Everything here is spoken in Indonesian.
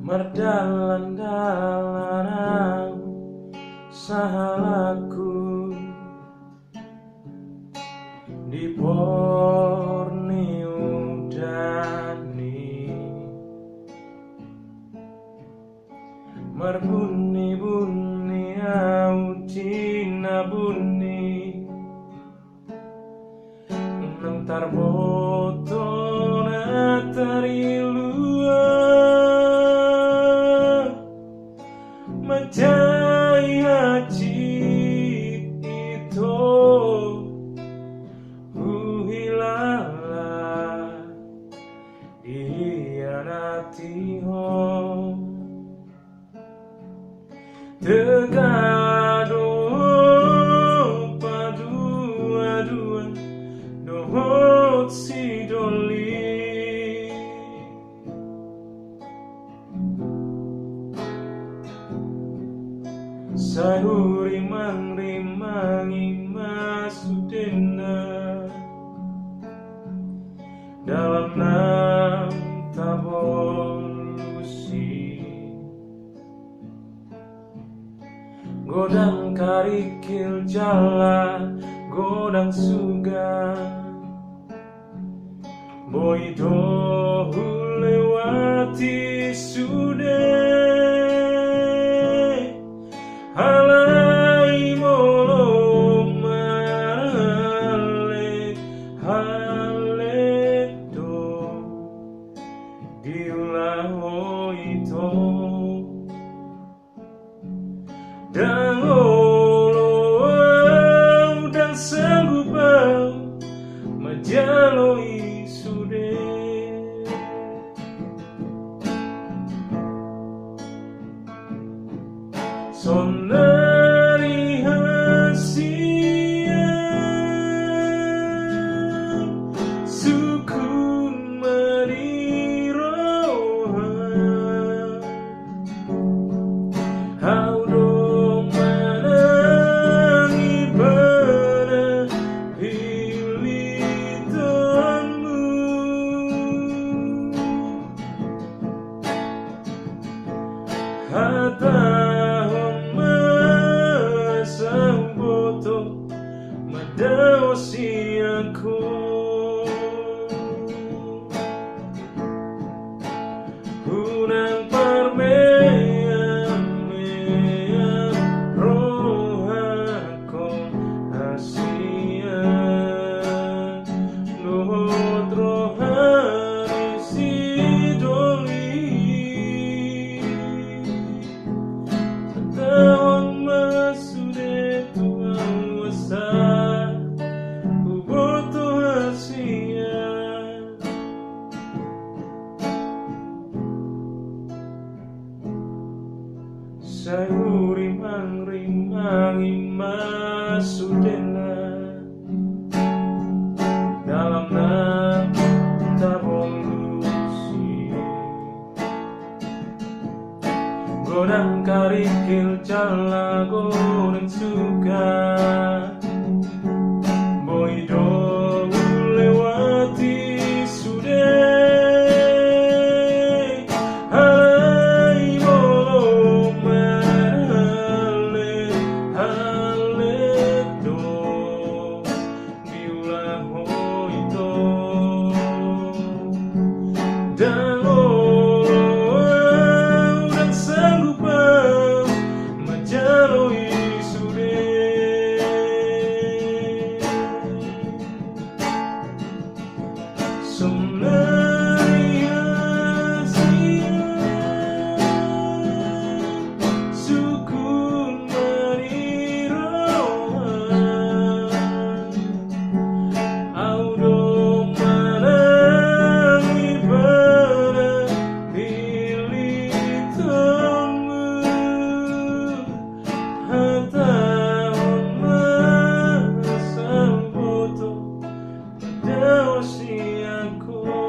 Merdalan-dalan sahalaku di Borneo dani merbunyi-bunyi autina bunyi nentar botona tarilua Majai haji itu Uhilala Iyanatiho Tegado Padua-dua Dohot sidoli Sahurimang-rimangi masudena dalam nam tabolusi godang karikil jala godang suga boidohu lewati sudah halai molo male hale do diulah itu dan olo dan sanggup majaloi sudah sonari hasia sukun mariroha haudo manangi pada pilihanmu hatta Madawasi aku Unang parmean rohako hasia Nuhut rohani sidoli Setahun masude Tuhan wasa Sahurimang-rimangi masudena dalam nam tabolusi godang karikil jala godang suka boido lewati sudah dan sanggup majaloi sudah sonari hasia sukun mariroha audo Aku